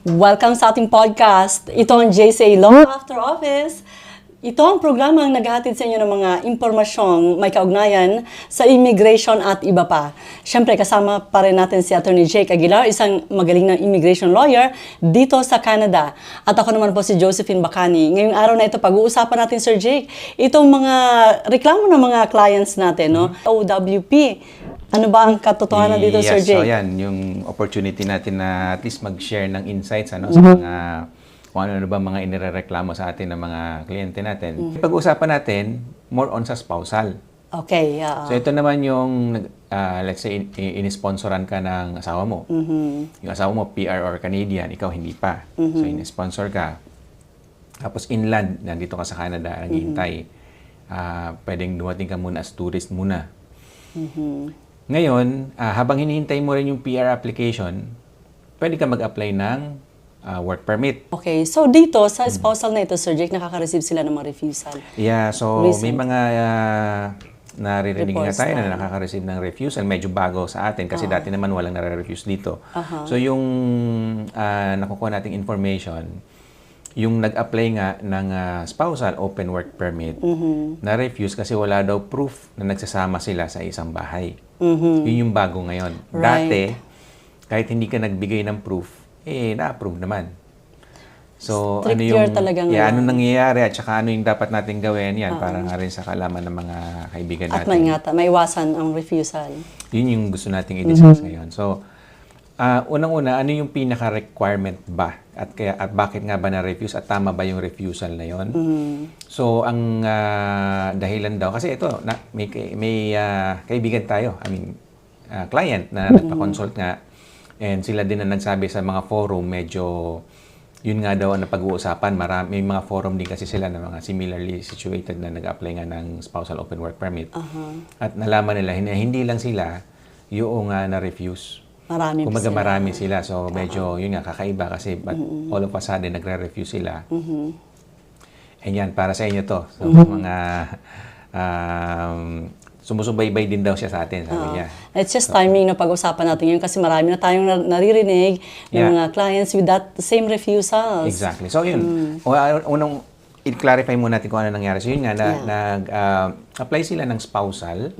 Welcome sa ating podcast. Ito ang JCA Law After Office. Ito ang programang naghahatid sa inyo ng mga impormasyong may kaugnayan sa immigration at iba pa. Siyempre, kasama pa rin natin si Attorney Jake Aguilar, isang magaling na immigration lawyer dito sa Canada. At ako naman po si Josephine Bacani. Ngayong araw na ito, pag-uusapan natin, Sir Jake, itong mga reklamo ng mga clients natin, no? OWP. Ano ba ang katotohanan dito, Sir Jake? So yan, yung opportunity natin na at least mag-share ng insights sa mga kung ano ba mga inirereklamo sa atin ng mga kliyente natin. Pag-uusapan natin, more on sa spousal. Okay, So ito naman yung, let's say, in-sponsoran ka ng asawa mo. Yung asawa mo, PR or Canadian, ikaw hindi pa. So in-sponsor ka. Tapos inland, nandito ka sa Canada, naghihintay. Pwedeng dumating ka muna as tourist muna. Ngayon, habang hinihintay mo rin yung PR application, pwede ka mag-apply ng work permit. Okay, so dito sa spousal na ito, Sir Jake, nakaka-receive sila ng mga refusal. Yeah, so Recent. may mga naririnig nga Reports tayo tayo. na nakaka-receive ng refusal. Medyo bago sa atin kasi dati naman walang nare-refuse dito. So yung nakukuha nating information, yung nag-apply nga ng spousal open work permit, na-refuse kasi wala daw proof na nagsasama sila sa isang bahay. Yun yung bago ngayon. Right. Dati, kahit hindi ka nagbigay ng proof, na-approve naman. So, Stricter talaga ngayon. ano nangyayari at saka ano yung dapat nating gawin, yan, para nga rin sa kalaman ng mga kaibigan At natin. maiwasan ang refusal. Yun yung gusto nating i-discuss ngayon. So, unang-una, ano yung pinaka-requirement ba? At bakit nga ba na-refuse? At tama ba yung refusal na yon? So, ang dahilan daw, kasi ito, may kaibigan tayo, client na nagpa-consult nga, and sila din na nagsabi sa mga forum, medyo, yun nga daw ang napag-uusapan. May mga forum din kasi sila na mga similarly situated na nag-apply nga ng spousal open work permit. At nalaman nila, hindi lang sila yung na-refuse. Marami Kumaga sila. marami sila. So, medyo, yun nga, kakaiba kasi all of a sudden, nagre-refuse sila. And yan, para sa inyo to. So, mga sumusubaybay din daw siya sa atin, sabi niya. It's just timing na pag-usapan natin yun kasi marami na tayong naririnig ng mga clients with that same refusals. Exactly. So, yun. Unang i-clarify muna natin kung ano nangyari. So, yun nga, nag-apply sila ng spousal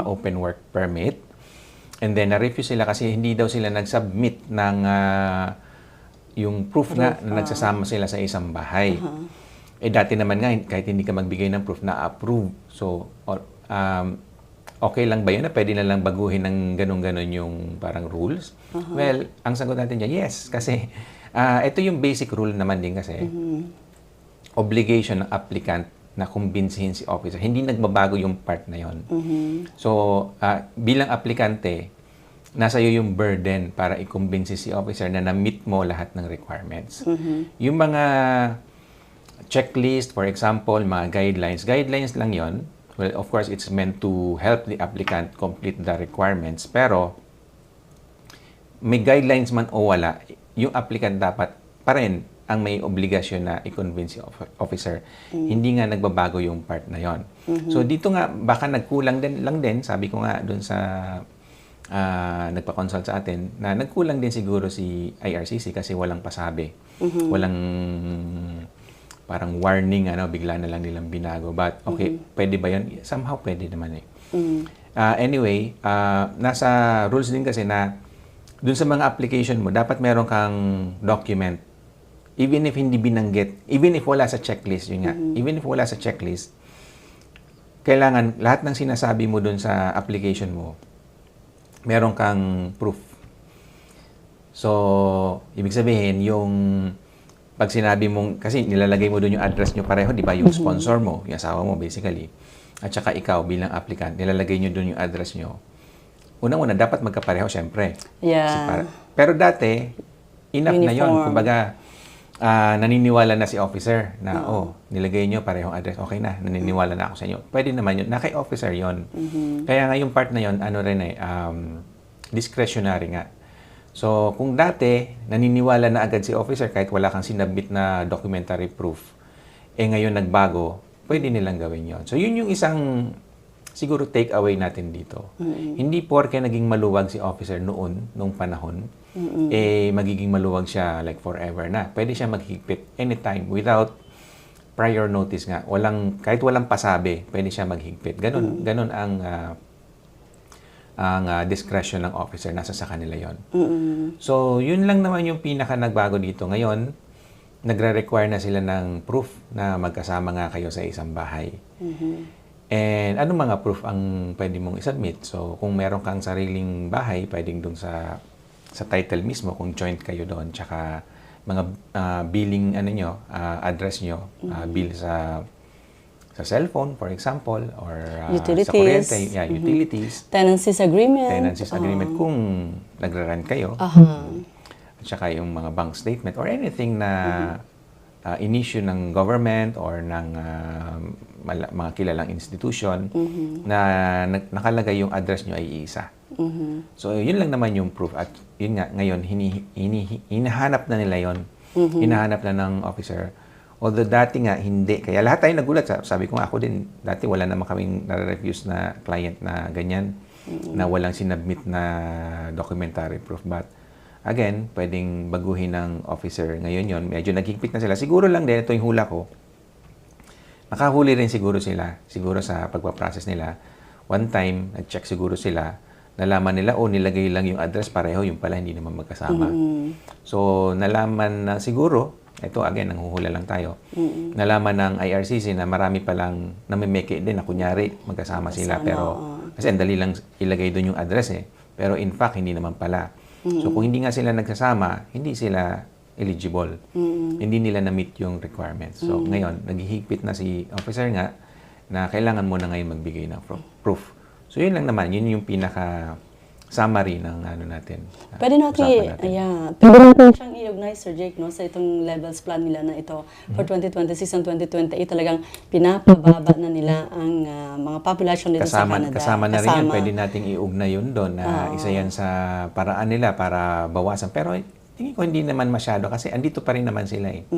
open work permit. And then, na-refuse sila kasi hindi daw sila nag-submit ng yung proof na nagsasama sila sa isang bahay. Dati naman nga, kahit hindi ka magbigay ng proof, na-approve. So, okay lang ba yun na pwede na lang baguhin ng ganun-ganun yung parang rules? Well, ang sagot natin dyan, yes. Kasi ito yung basic rule naman din kasi obligation ng applicant na kumbinsihin si officer. Hindi nagbabago yung part na yon. So, bilang aplikante, nasa iyo yung burden para ikumbinsi si officer na na-meet mo lahat ng requirements. Yung mga checklist, for example, mga guidelines lang yon. Well, of course, it's meant to help the applicant complete the requirements. Pero, may guidelines man o wala, yung applicant dapat pa rin ang may obligasyon na i-convince yung officer. Hindi nga nagbabago yung part na yon. So, dito nga, baka nagkulang lang din, sabi ko nga dun sa nagpa-consult sa atin, na nagkulang din siguro si IRCC kasi walang pasabi. Walang parang warning, bigla na lang nilang binago. But, okay, pwede ba yun? Somehow, pwede naman eh. Anyway, nasa rules din kasi na dun sa mga application mo, dapat meron kang document. Even if hindi binanggit, even if wala sa checklist, yun nga, even if wala sa checklist, kailangan lahat ng sinasabi mo dun sa application mo, meron kang proof. So, ibig sabihin, yung pag sinabi mong, kasi nilalagay mo doon yung address nyo pareho, di ba? Yung sponsor mo, yung asawa mo basically. At saka ikaw bilang applicant, nilalagay nyo doon yung address nyo. Unang-una, dapat magkapareho, syempre. Yeah. Pero dati, enough na yon. Uniform. Kumbaga, naniniwala na si officer na, nilagay nyo parehong address, okay na, naniniwala na ako sa inyo. Pwede naman yun. Na kay officer yon. Kaya nga yung part na yon, discretionary nga. So, kung dati, naniniwala na agad si officer kahit wala kang sinabit na documentary proof, ngayon nagbago, pwede nilang gawin yon. So, yun yung isang siguro take away natin dito. Hindi porke naging maluwag si officer nung panahon, magiging maluwag siya like forever na. Pwede siya maghigpit anytime without prior notice nga. Kahit walang pasabi, pwede siya maghigpit. Ganun ang discretion ng officer. Nasa sa kanila yon. So, yun lang naman yung pinaka nagbago dito. Ngayon, nagre-require na sila ng proof na magkasama nga kayo sa isang bahay. And anong mga proof ang pwede mong isubmit? So, kung meron kang sariling bahay, pwedeng dun sa title mismo, kung joint kayo doon, tsaka mga billing address nyo, bill sa cellphone, for example, or Utilities. sa kuryente, utilities. Tenancies agreement. Tenancies agreement kung nagra-rent kayo. At saka yung mga bank statement or anything na in-issue ng government or ng mga kilalang institution na nakalagay yung address nyo ay isa. So, yun lang naman yung proof. At yun nga, ngayon, hinahanap na nila yun. Hinahanap na ng officer. Although dati nga, hindi. Kaya lahat tayo nagulat. Sabi ko nga, ako din, dati wala naman kaming nare-refuse na client na ganyan, na walang sinubmit na documentary proof. But, again, pwedeng baguhin ng officer. Ngayon yun, medyo naghigpit na sila. Siguro lang din, ito yung hula ko. Nakahuli rin siguro sila. Siguro sa pagpaprocess nila. One time, nag-check siguro sila. Nalaman nila, nilagay lang yung address pareho. Yung pala, hindi naman magkasama. So, nalaman na siguro, ito again, nanghuhula lang tayo. Nalaman ng IRCC na marami palang namimeke din na kunyari magkasama sila. Pero, kasi ang dali lang ilagay doon yung address eh. Pero in fact, hindi naman pala. So, kung hindi nga sila nagsasama, hindi sila eligible. Hindi nila na-meet yung requirements. So, ngayon, naghihigpit na si officer nga na kailangan mo na ngayon magbigay ng proof. So, yun lang naman. Yun yung pinaka-summary ng natin. Pwede natin siyang i-organize, Sir Jake, no, sa itong levels plan nila na ito for 2026 and 2028. Talagang pinapababa na nila ang mga population dito sa Canada. Kasama na rin yan. Pwede nating iugnay yun doon na isa yan sa paraan nila para bawasan. Pero tingin ko hindi naman masyado kasi andito pa rin naman sila eh.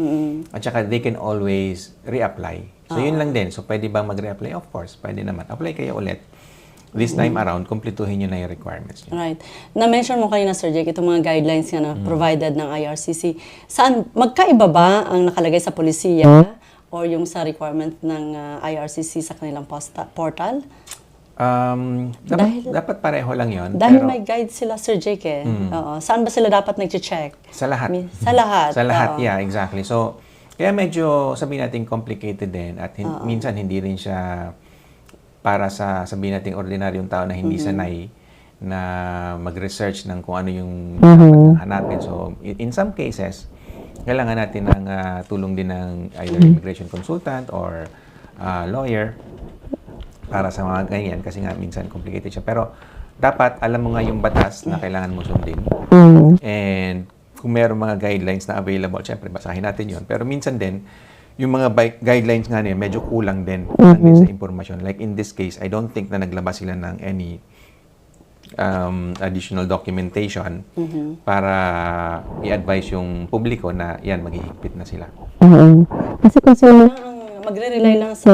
At saka they can always reapply. So yun lang din. So pwede ba mag-reapply? Of course, pwede naman. Apply kayo ulit. This time around, kumpletuhin nyo na yung requirements nyo. Right. Na-mention mo kayo na, Sir Jake, itong mga guidelines nga na provided ng IRCC. Saan, magkaiba ba ang nakalagay sa polisiya or yung sa requirement ng IRCC sa kanilang portal? Dapat pareho lang yon. Dahil may guide sila, Sir Jake eh. Saan ba sila dapat nag-check? Sa lahat. Sa lahat. Sa lahat, yeah, exactly. So, kaya medyo sabihin natin complicated din at minsan hindi rin siya para sa sabihin natin ordinaryong tao na hindi sanay na mag-research ng kung ano yung hanapin. So, in some cases, kailangan natin ng tulong din ng either immigration consultant or lawyer para sa mga ganyan kasi nga minsan complicated siya. Pero dapat alam mo nga yung batas na kailangan mo sundin. And kung mayroong mga guidelines na available, syempre basahin natin yon. Pero minsan din, yung mga guidelines nga niya, medyo kulang din sa impormasyon. Like in this case, I don't think na naglabas sila ng any additional documentation para i-advise yung publiko na yan, maghihigpit na sila. Kasi kung sila magre-rely lang sa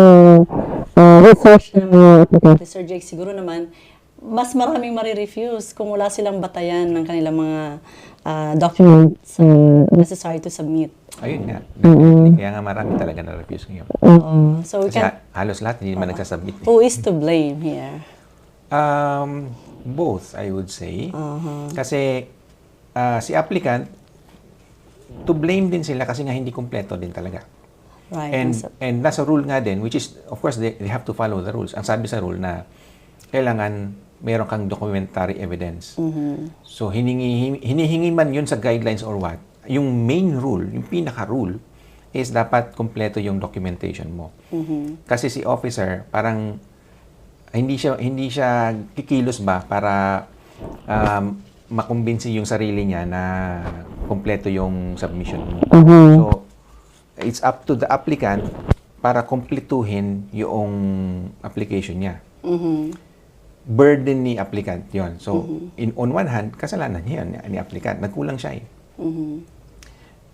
research ng mga aplikante, Sir Jake, siguro naman, mas maraming marirefuse kung wala silang batayan ng kanilang mga documents necessary to submit. Ayun nga. Kaya nga marami talaga na-refuse ngayon. So kasi halos lahat hindi naman nagsasubmit. Who is to blame here? Both, I would say. Kasi si applicant, to blame din sila kasi nga hindi kumpleto din talaga. Right. And nasa rule nga din, which is, of course, they have to follow the rules. Ang sabi sa rule na kailangan meron kang documentary evidence. So, hinihingi man yun sa guidelines or what, yung main rule, yung pinaka-rule, is dapat kumpleto yung documentation mo. Kasi si officer, parang hindi siya kikilos ba para makumbinsi yung sarili niya na kumpleto yung submission mo. So, it's up to the applicant para kumpletuhin yung application niya. Burden ni applicant yon. So, on one hand, kasalanan niya yun, ni applicant. Nagkulang siya eh.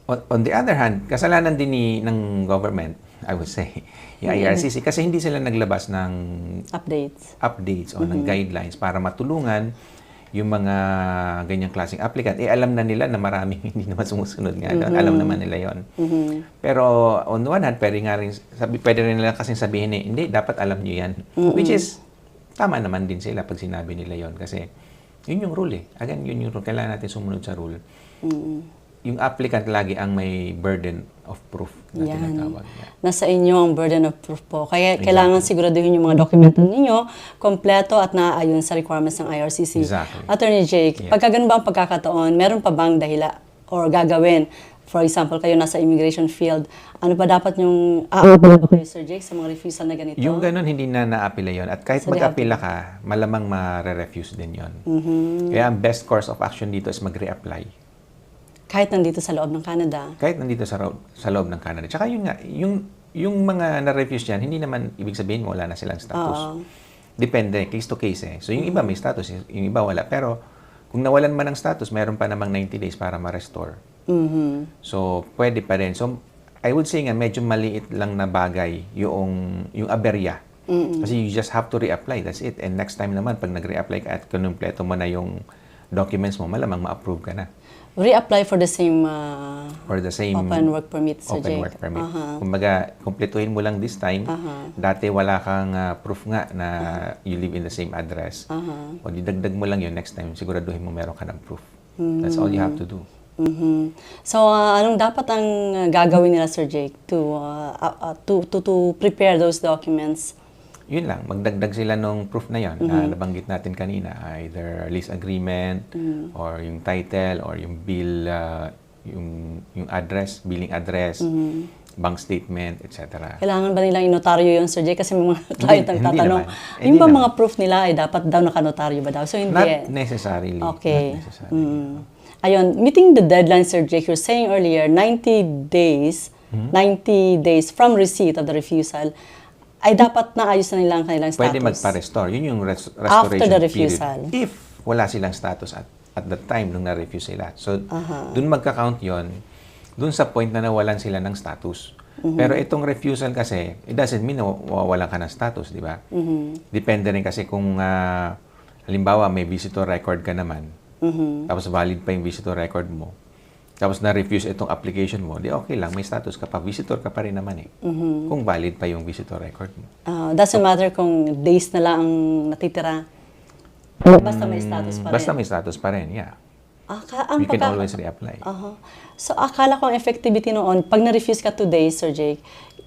On the other hand, kasalanan din ng government I would say, yung IRCC, kasi hindi sila naglabas ng Updates. o ng guidelines para matulungan yung mga ganyang klaseng applicant. Alam na nila na maraming hindi naman sumusunod nga doon. Alam naman nila yon. Pero on the one hand, pwede rin nila kasing sabihin hindi, dapat alam nyo yan. Which is, tama naman din sila pag sinabi nila yon. Kasi, yun yung rule eh. Again, yun yung rule. Kailangan natin sumunod sa rule. Yung applicant lagi ang may burden of proof na tinatawag. Nasa inyo ang burden of proof po. Kaya kailangan siguraduhin yung mga dokumento ninyo, kompleto at naaayon sa requirements ng IRCC. Exactly. Attorney Jake, pagka ganun ba ang pagkakataon, meron pa bang dahila or gagawin? For example, kayo nasa immigration field, ano pa dapat yung aapila ba kayo, Sir Jake, sa mga refusal na ganito? Yung ganun, hindi na naapila yon. At kahit mag-apila ka, malamang ma-refuse din yon. Kaya ang best course of action dito is mag-reapply. Kahit nandito sa loob ng Canada? Kahit nandito sa loob ng Canada. Tsaka yun nga, yung mga na-refuse dyan, hindi naman ibig sabihin wala na silang status. Depende, case to case eh. So yung iba may status, yung iba wala. Pero kung nawalan man ng status, meron pa namang 90 days para ma-restore. So pwede pa rin. So I would say nga, medyo maliit lang na bagay yung aberya. Kasi you just have to reapply, that's it. And next time naman, pag nag-reapply ka at kinumpleto mo na yung documents mo, malamang ma-approve ka na. Reapply for the same open work permit, Sir Jake. Open work permit. Kumbaga, kumpletuhin mo lang this time. Dati wala kang proof nga na you live in the same address. O didagdag mo lang yun, next time siguraduhin mo meron ka ng proof. That's all you have to do. So, anong dapat ang gagawin nila, Sir Jake, to prepare those documents? Yun lang, magdagdag sila nung proof na yun na nabanggit natin kanina. Either lease agreement, or yung title, or yung bill, yung address, billing address, bank statement, etc. Kailangan ba nilang inotaryo yun, Sir Jake? Kasi may mga client ang tatanong, yung ba mga proof nila ay dapat daw nakanotaryo ba daw? So, hindi Not necessarily. Okay. Not necessarily. Ayun, meeting the deadline, Sir Jake, you're saying earlier, 90 days from receipt of the refusal, ay dapat naayos na nila ang kanilang status. Pwede magpa-restore. Yun yung restoration After the refusal. period. If wala silang status at the time nung na-refuse sila. So, dun magka-count yun, dun sa point na nawalan sila ng status. Pero itong refusal kasi, it doesn't mean na wawalan ka ng status, di ba? Depende rin kasi kung, halimbawa, may visitor record ka naman, tapos valid pa yung visitor record mo, tapos na-refuse itong application mo, di okay lang, may status ka pa, visitor ka pa rin naman eh. Kung valid pa yung visitor record mo. Doesn't matter kung days na lang ang natitira. Basta may status pa rin. Basta may status pa rin, yeah. You can always reapply. So, akala ko ang effectivity noon, pag na-refuse ka 2 days, Sir Jake,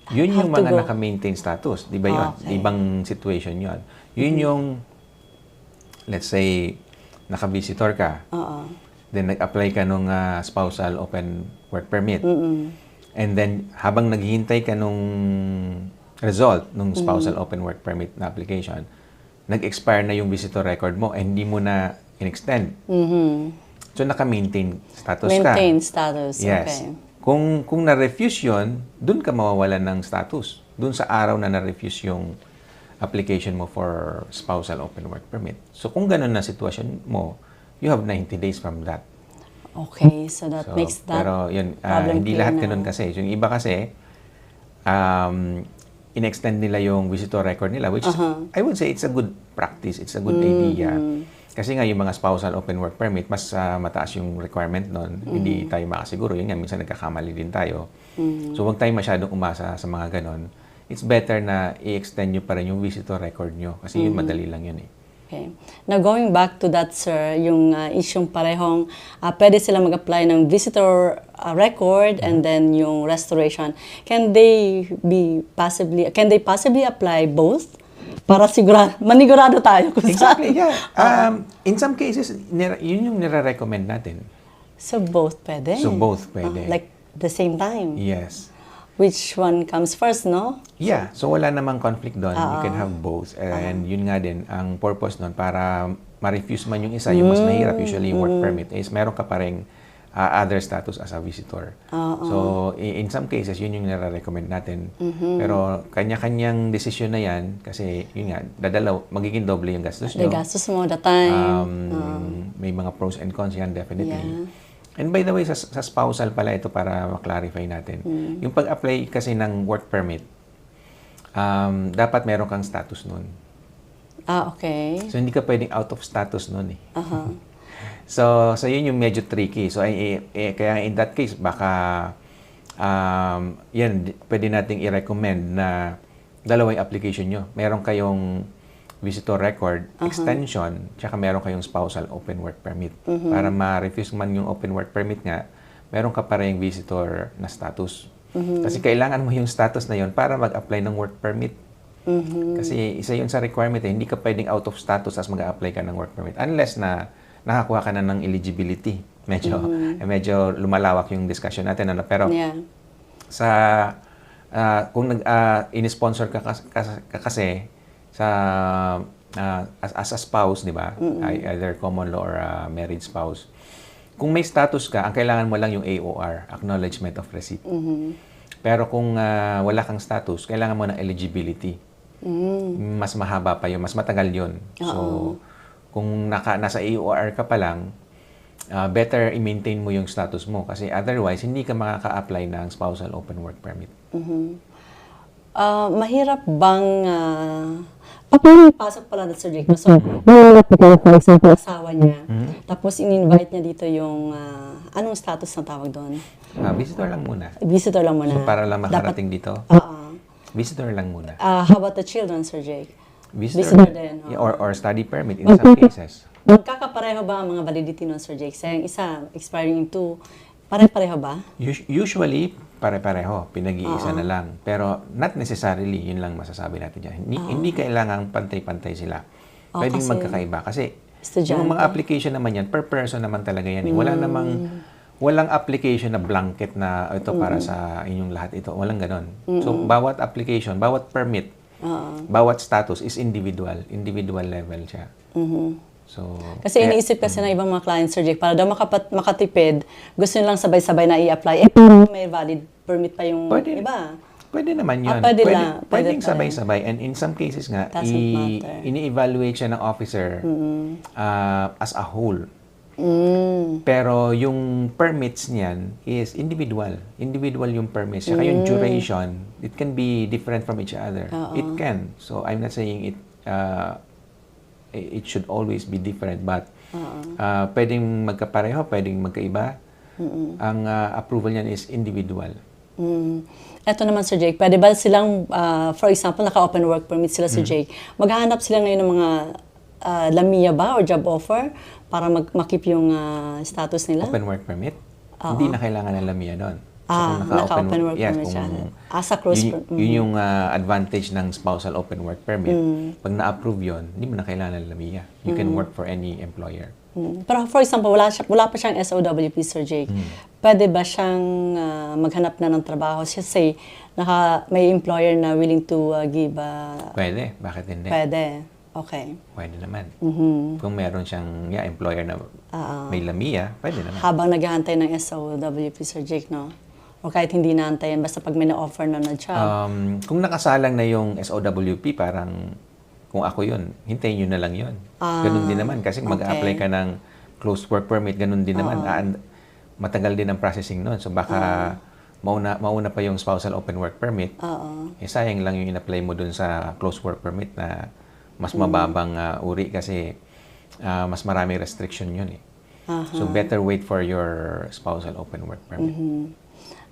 yun yung mga naka-maintain status. Di ba yun? Okay. Ibang situation yun. Yun yung, let's say, naka-visitor ka. Then, nag-apply ka nung spousal open work permit. And then, habang naghihintay ka nung result nung spousal open work permit na application, nag-expire na yung visitor record mo and hindi mo na in-extend. So, naka-maintain status ka. Maintain status, yes. Okay. Kung na-refuse yun, dun ka mawawalan ng status. Dun sa araw na na-refuse yung application mo for spousal open work permit. So, kung ganun na sitwasyon mo, you have 90 days from that. Okay, so that makes that pero yun, problem hindi clear lahat na. ganun kasi. Yung iba kasi, in-extend nila yung visitor record nila, which I would say it's a good practice, it's a good idea. Kasi nga yung mga spousal open work permit, mas mataas yung requirement nun. Hindi tayo makasiguro. Yun nga, minsan nagkakamali din tayo. So huwag tayo masyadong umasa sa mga ganun. It's better na i-extend nyo pa rin yung visitor record nyo. Kasi yun, madali lang yun eh. Okay. Now, going back to that, sir, yung isyong parehong, pwede sila mag-apply ng visitor record and then yung restoration. Can they possibly apply both? Para manigurado tayo kung Exactly, yeah. In some cases, yun yung nire-recommend natin. So, both pwede? So, both pwede. Like, the same time? Yes. Which one comes first, no? Yeah. So, wala namang conflict doon. You can have both. And yun nga din, ang purpose doon, para ma-refuse man yung isa, yung mas mahirap, usually yung work permit, is meron ka pa rin other status as a visitor. So, in some cases, yun yung nire-recommend natin. Pero, kanya-kanyang desisyon na yan, kasi, yun nga, magiging doble yung gastos nyo. The gastos mo, the time. May mga pros and cons yan, definitely. Yeah. And by the way, sa spousal pala ito para ma-clarify natin. Yung pag-apply kasi ng work permit, dapat meron kang status nun. Okay. So, hindi ka pwedeng out of status nun eh. Aha. So yun yung medyo tricky. So, kaya in that case, baka, pwede nating i-recommend na dalawang application nyo. Meron kayong visitor record, extension, tsaka meron kayong spousal open work permit. Para ma-refuse man yung open work permit nga, meron ka pa rin visitor na status. Kasi kailangan mo yung status na yun para mag-apply ng work permit. Kasi isa yun sa requirement hindi ka pwedeng out of status as mag-apply ka ng work permit unless na nakakuha ka na ng eligibility. Medyo lumalawak yung discussion natin. Pero kung in-sponsor ka kasi sa as a spouse, di ba? Either common law or married spouse. Kung may status ka, ang kailangan mo lang yung AOR, Acknowledgement of Receipt. Pero kung wala kang status, kailangan mo ng eligibility. Mas mahaba pa yun, mas matagal yun. So, kung nasa AOR ka pa lang, better i-maintain mo yung status mo kasi otherwise, hindi ka makaka-apply ng spousal open work permit. Mahirap bang paano pasok pala na Sir Jake? So, mahirap ka, for example, asawa niya. Tapos, in-invite niya dito yung, anong status na tawag doon? Visitor lang muna. Visitor lang muna. So, para lang makarating dito, visitor lang muna. How about the children, Sir Jake? Visitor din. Yeah, or study permit in some cases. Magkakapareho ba ang mga validity nun, Sir Jake? Sayang isa, expiring in 2. Pare-pareho ba? Usually, pare-pareho. Pinag-iisa na lang. Pero not necessarily, yun lang masasabi natin dyan. Hindi kailangang pantay-pantay sila. Pwedeng magkakaiba. Kasi yung mga application naman yan, per person naman talaga yan. Walang application na blanket na ito para sa inyong lahat ito. Walang ganon. So, bawat application, bawat permit, bawat status is individual. Individual level siya. So, kasi iniisip kasi ng ibang mga clients, Sir Jake, para daw makatipid, gusto nilang sabay-sabay na i-apply. May valid permit pa yung iba. Pwede naman yun. Pwedeng sabay-sabay. And in some cases nga, ini-evaluate siya ng officer as a whole. Pero yung permits niyan is individual. Individual yung permits. Saka yung duration, it can be different from each other. It can. So, I'm not saying it should always be different, but pwedeng magkapareho, pwedeng magkaiba. Ang approval niyan is individual. Eto naman, Sir Jake, pwede ba silang, for example, naka-open work permit sila, Sir Jake, maghahanap sila ngayon ng mga LAMIA ba or job offer para makip yung status nila? Open work permit? Hindi na kailangan ng LAMIA doon. So, naka-open work permit siya. Sa close yun yung advantage ng spousal open work permit. Pag na-approve yun, hindi mo na kailangan ng LAMIA. You can work for any employer. Pero for example, wala pa siyang SOWP, Sir Jake. Pwede ba siyang maghanap na ng trabaho? Say, may employer na willing to give... Pwede. Bakit hindi? Pwede. Okay. Pwede naman. Kung meron siyang employer na may LAMIA, pwede naman. Habang naghahantay ng SOWP, Sir Jake, no? O kahit hindi naantayin, basta pag may na-offer na job. Kung nakasalang na yung SOWP, parang kung ako yun, hintayin nyo na lang yun. Ganun din naman. Kasi mag-apply ka ng closed work permit, ganun din naman. Matagal din ang processing nun. So baka mauna pa yung spousal open work permit. Sayang lang yung in-apply mo dun sa closed work permit na mas mababang uri kasi mas maraming restriction yun eh. So better wait for your spousal open work permit.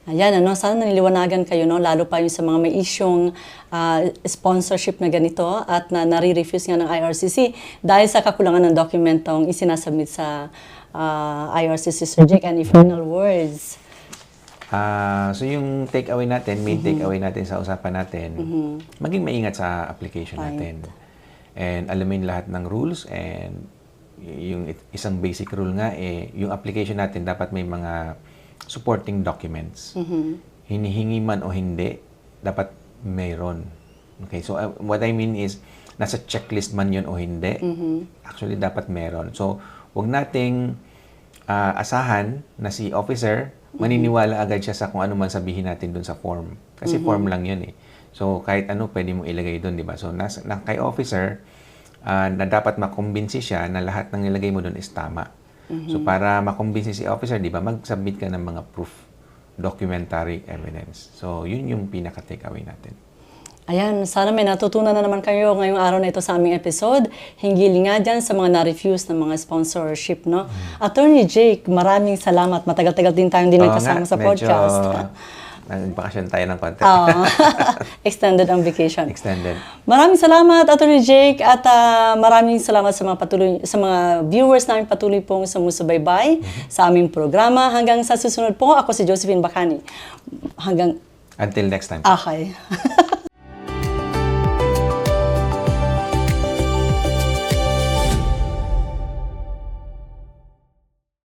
Ayan, sana naniliwanagan kayo, no? Lalo pa yung sa mga may isyong sponsorship na ganito at nare-refuse nga ng IRCC dahil sa kakulangan ng dokumentong isinasubmit sa IRCC, Sir Jake. Any final words? So yung takeaway natin, main takeaway natin sa usapan natin, maging maingat sa application natin. And alamin lahat ng rules and yung isang basic rule nga, yung application natin dapat may mga supporting documents. Hinihingi man o hindi, dapat mayroon. Okay, so what I mean is, nasa checklist man yun o hindi, actually dapat mayroon. So, wag nating asahan na si officer, maniniwala agad siya sa kung ano man sabihin natin dun sa form. Kasi form lang yun eh. So, kahit ano pwede mong ilagay dun, di ba? So, kay officer, na dapat makumbinsi siya na lahat ng nilagay mo dun is tama. So para makumbinsi si officer, di ba, mag-submit ka ng mga proof, documentary evidence. So yun yung pinaka-takeaway natin. Ayan, sana may natutunan na naman kayo ngayong araw na ito sa aming episode. Hinggil nga dyan sa mga na-refuse ng mga sponsorship, no? Attorney Jake, maraming salamat. Matagal-tagal din tayong nagkasama sa podcast. Nagbakasyon tayo ng konti. Extended ang vacation. Extended. Maraming salamat, Attorney Jake, at maraming salamat sa mga viewers namin patuloy pong sumusubaybay sa aming programa. Hanggang sa susunod po, ako si Josephine Bacani. Until next time. Okay.